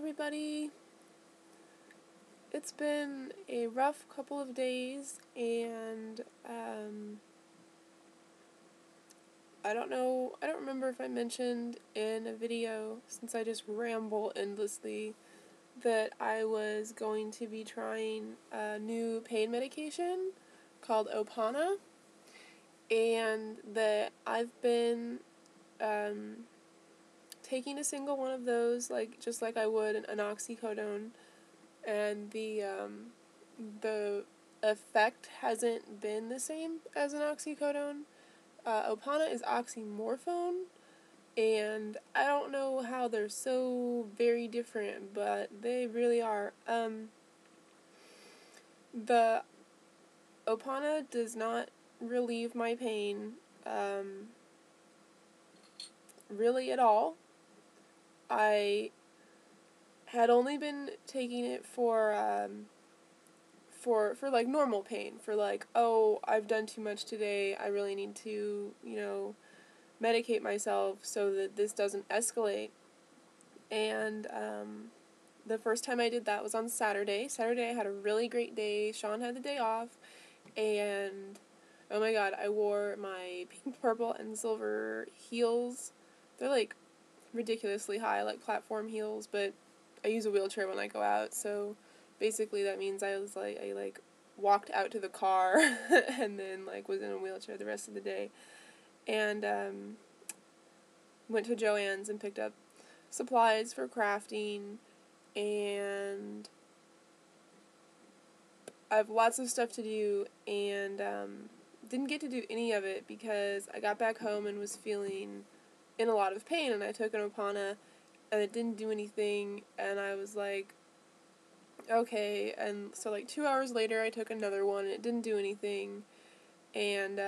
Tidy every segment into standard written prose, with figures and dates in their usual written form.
everybody. It's been a rough couple of days, and I don't remember if I mentioned in a video, since I just ramble endlessly, that I was going to be trying a new pain medication called OPANA, and that I've been taking a single one of those, just like I would an oxycodone, and the effect hasn't been the same as an oxycodone. OPANA is oxymorphone, and I don't know how they're so very different, but they really are. The OPANA does not relieve my pain, really at all. I had only been taking it for like normal pain, for like, oh, I've done too much today, I really need to, medicate myself so that this doesn't escalate. And the first time I did that was on Saturday. I had a really great day. Sean had the day off, and oh my god, I wore my pink, purple, and silver heels. They're like ridiculously high, like platform heels, but I use a wheelchair when I go out, so basically that means I walked out to the car and then was in a wheelchair the rest of the day. And went to Joann's and picked up supplies for crafting, and I have lots of stuff to do, and didn't get to do any of it because I got back home and was feeling in a lot of pain, and I took an OPANA and it didn't do anything, and I was like, okay. And so 2 hours later I took another one and it didn't do anything, and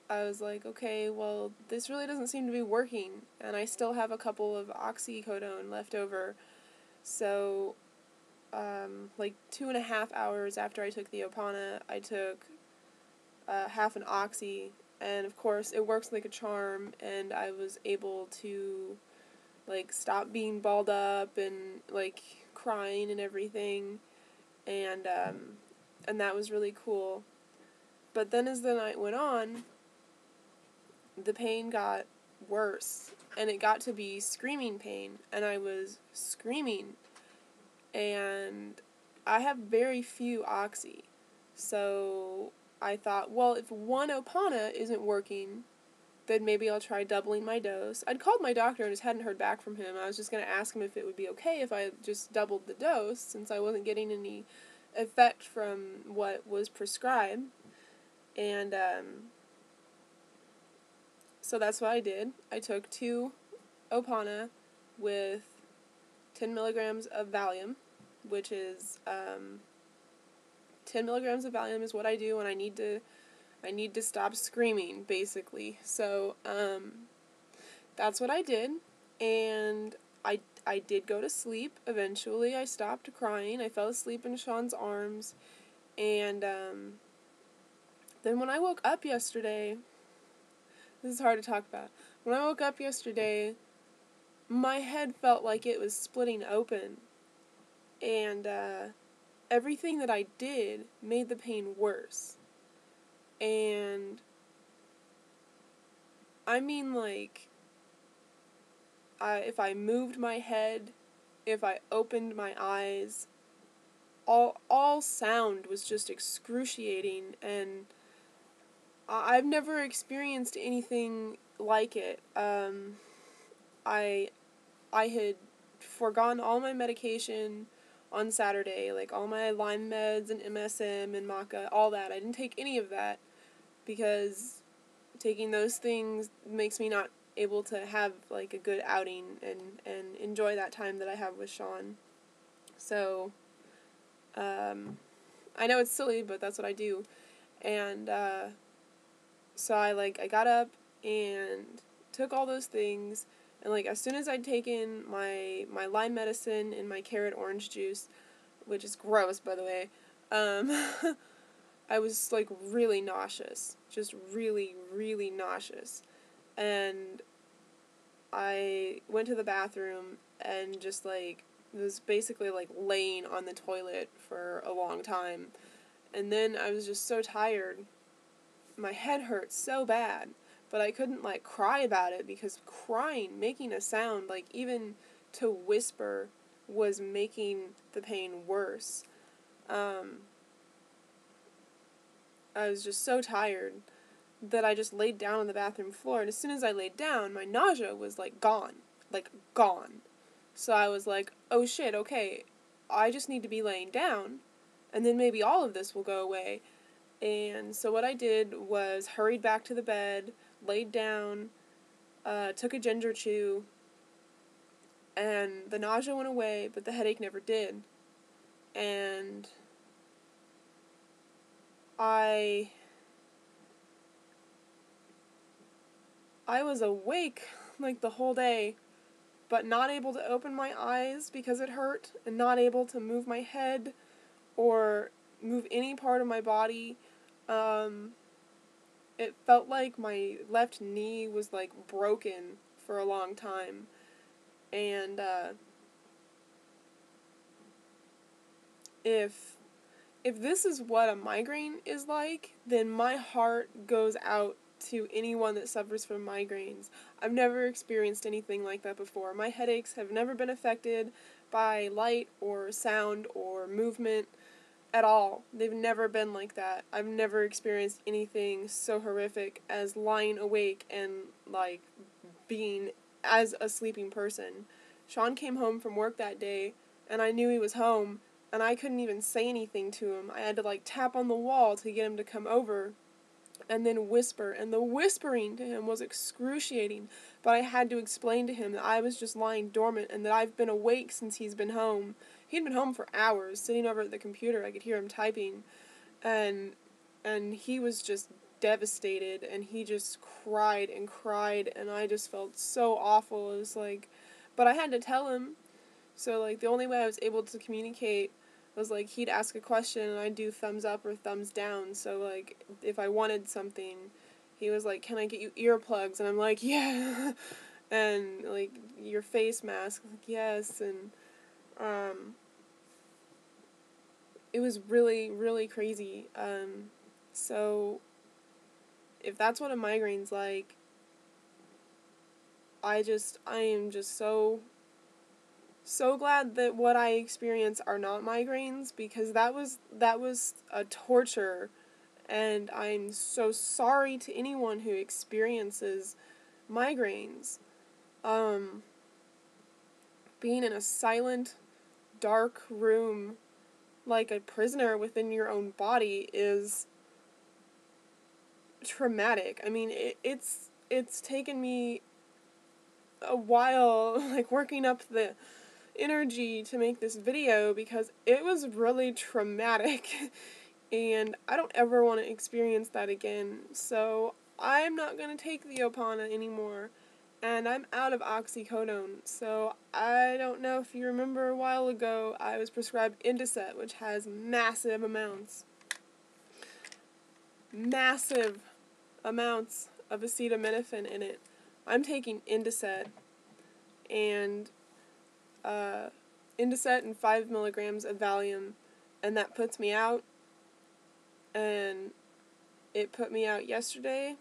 I was like, okay, well, this really doesn't seem to be working, and I still have a couple of oxycodone left over. So 2.5 hours after I took the OPANA, I took half an oxy, and of course it works like a charm, and I was able to stop being balled up and crying and everything, and that was really cool. But then as the night went on, the pain got worse, and it got to be screaming pain, and I was screaming, and I have very few oxy, so I thought, well, if one OPANA isn't working, then maybe I'll try doubling my dose. I'd called my doctor and just hadn't heard back from him. I was just going to ask him if it would be okay if I just doubled the dose, since I wasn't getting any effect from what was prescribed. And so that's what I did. I took 2 OPANA with 10 milligrams of Valium, which is 10 milligrams of Valium is what I do when I need to stop screaming, basically. So that's what I did, and I did go to sleep eventually. I stopped crying. I fell asleep in Sean's arms, and then when I woke up yesterday, this is hard to talk about. When I woke up yesterday, my head felt like it was splitting open, and everything that I did made the pain worse. And I mean, if I moved my head, if I opened my eyes, all sound was just excruciating, and I've never experienced anything like it. I had forgone all my medication on Saturday, all my Lyme meds and MSM and maca, all that. I didn't take any of that because taking those things makes me not able to have a good outing and enjoy that time that I have with Sean. So I know it's silly, but that's what I do. And so I got up and took all those things, and as soon as I'd taken my Lyme medicine and my carrot orange juice, which is gross, by the way, I was really nauseous, just really, really nauseous. And I went to the bathroom and just, like, was basically, like, laying on the toilet for a long time. And then I was just so tired. My head hurt so bad, but I couldn't, like, cry about it because crying, making a sound, like, even to whisper was making the pain worse. I was just so tired that I just laid down on the bathroom floor, and as soon as I laid down, my nausea was, like, gone. Like, gone. So I was like, oh shit, okay, I just need to be laying down, and then maybe all of this will go away. And so what I did was hurried back to the bed, laid down, took a ginger chew, and the nausea went away, but the headache never did. And I was awake, like, the whole day, but not able to open my eyes because it hurt, and not able to move my head or move any part of my body. It felt like my left knee was, like, broken for a long time. And, if this is what a migraine is like, then my heart goes out to anyone that suffers from migraines. I've never experienced anything like that before. My headaches have never been affected by light or sound or movement at all. They've never been like that. I've never experienced anything so horrific as lying awake and, like, being as a sleeping person. Sean came home from work that day, and I knew he was home, and I couldn't even say anything to him. I had to, like, tap on the wall to get him to come over, and then whisper, and the whispering to him was excruciating, but I had to explain to him that I was just lying dormant, and that I've been awake since he's been home. He'd been home for hours, sitting over at the computer. I could hear him typing, and he was just devastated, and he just cried, and I just felt so awful. It was like, but I had to tell him, so, like, the only way I was able to communicate was, like, he'd ask a question, and I'd do thumbs up or thumbs down, so, like, if I wanted something, he was like, can I get you earplugs? And I'm like, yeah, and, like, your face mask, like, yes, and, it was really, really crazy. So if that's what a migraine's like, I am just so glad that what I experience are not migraines, because that was a torture, and I'm so sorry to anyone who experiences migraines. Being in a silent, dark room like a prisoner within your own body is traumatic. I mean, it's taken me a while, like, working up the energy to make this video, because it was really traumatic, and I don't ever want to experience that again. So I'm not going to take the OPANA anymore, and I'm out of oxycodone. So I don't know if you remember, a while ago I was prescribed Indocet, which has massive amounts of acetaminophen in it. I'm taking Indocet, and Indocet and 5 milligrams of Valium, and that puts me out, and it put me out yesterday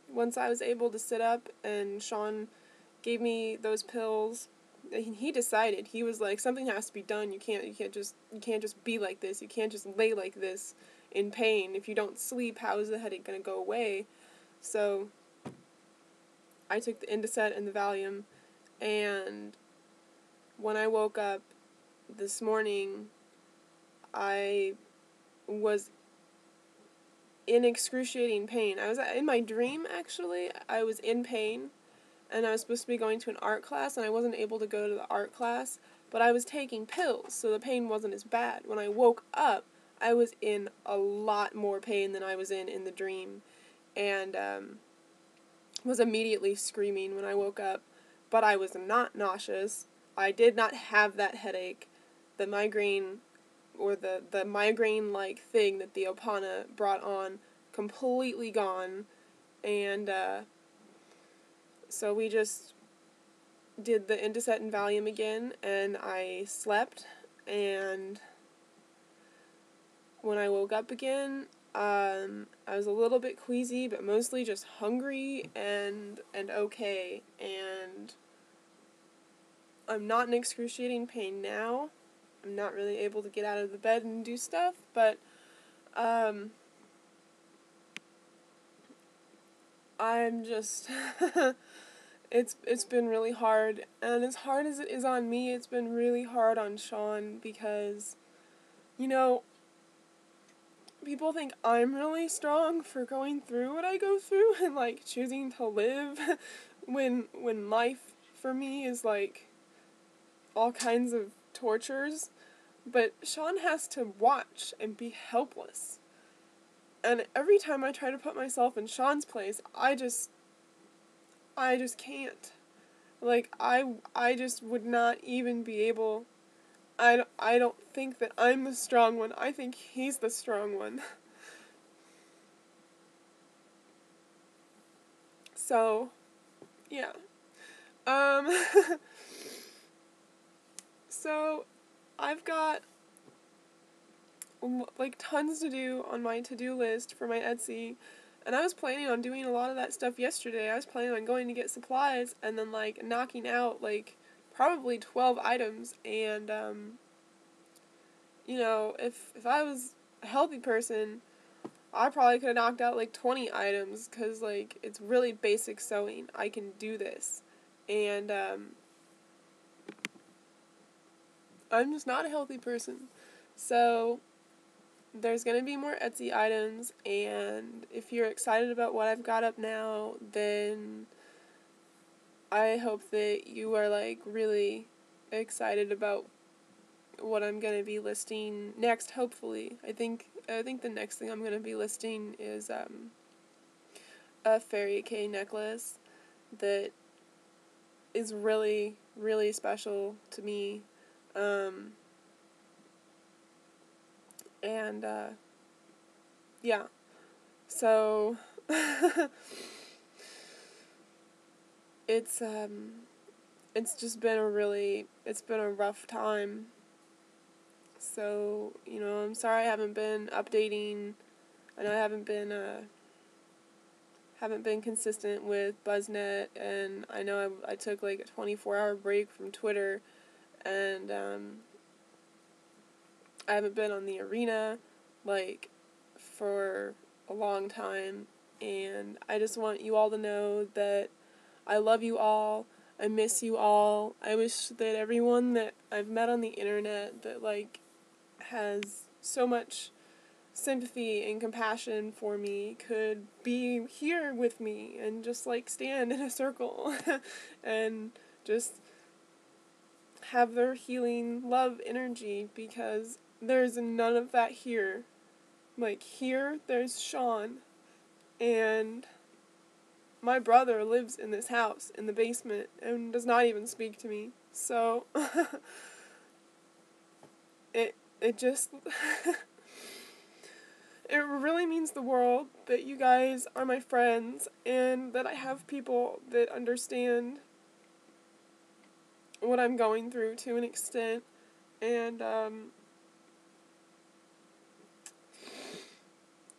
once I was able to sit up, and Sean gave me those pills. He decided, he was like, something has to be done. You can't just be like this. You can't just lay like this in pain. If you don't sleep, how is the headache going to go away? So I took the Indocet and the Valium, and when I woke up this morning, I was in excruciating pain. I was in my dream, actually. I was in pain, and I was supposed to be going to an art class, and I wasn't able to go to the art class, but I was taking pills, so the pain wasn't as bad. When I woke up, I was in a lot more pain than I was in the dream, and was immediately screaming when I woke up, but I was not nauseous. I did not have that headache. The migraine, or the migraine-like thing that the OPANA brought on, completely gone, and so we just did the Indocet and Valium again, and I slept, and when I woke up again, I was a little bit queasy, but mostly just hungry and okay, and I'm not in excruciating pain now. I'm not really able to get out of the bed and do stuff, but I'm just it's been really hard, and as hard as it is on me, it's been really hard on Sean because, you know, people think I'm really strong for going through what I go through and, like, choosing to live when life for me is, like, all kinds of tortures. But Sean has to watch and be helpless. And every time I try to put myself in Sean's place, I just can't. Like, I just would not even be able. I don't think that I'm the strong one. I think he's the strong one. So, yeah. Um, so, I've got, like, tons to do on my to-do list for my Etsy, and I was planning on doing a lot of that stuff yesterday. I was planning on going to get supplies and then, like, knocking out, like, probably 12 items, and, you know, if I was a healthy person, I probably could have knocked out, like, 20 items, because, like, it's really basic sewing. I can do this. And, I'm just not a healthy person. So, there's going to be more Etsy items, and if you're excited about what I've got up now, then I hope that you are, like, really excited about what I'm going to be listing next, hopefully. I think the next thing I'm going to be listing is a fairy K necklace that is really, really special to me. And yeah. So it's just been it's been a rough time. So, you know, I'm sorry I haven't been updating. I know I haven't been consistent with BuzzNet, and I know I took, like, a 24-hour break from Twitter, and I haven't been on the arena, like, for a long time, and I just want you all to know that I love you all. I miss you all. I wish that everyone that I've met on the internet that, like, has so much sympathy and compassion for me could be here with me and just, like, stand in a circle and just have their healing love energy, because there's none of that here. Like, here, there's Sean, and my brother lives in this house, in the basement, and does not even speak to me. So, it just, it really means the world that you guys are my friends, and that I have people that understand what I'm going through to an extent, and,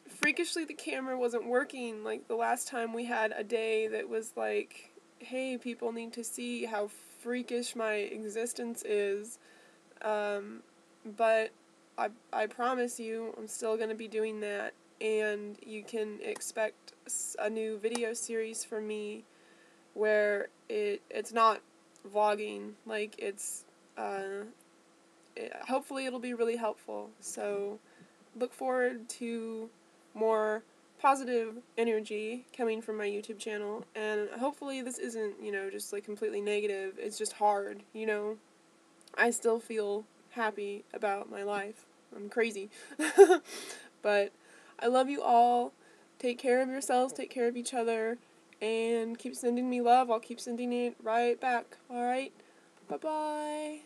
freakishly the camera wasn't working, like, the last time we had a day that was like, hey, people need to see how freakish my existence is, but I promise you I'm still going to be doing that, and you can expect a new video series from me where it's not vlogging, like, it's, hopefully it'll be really helpful, so look forward to more positive energy coming from my YouTube channel, and hopefully this isn't, you know, just, like, completely negative. It's just hard, you know. I still feel happy about my life. I'm crazy. But I love you all. Take care of yourselves, take care of each other, and keep sending me love. I'll keep sending it right back. Alright? Bye-bye.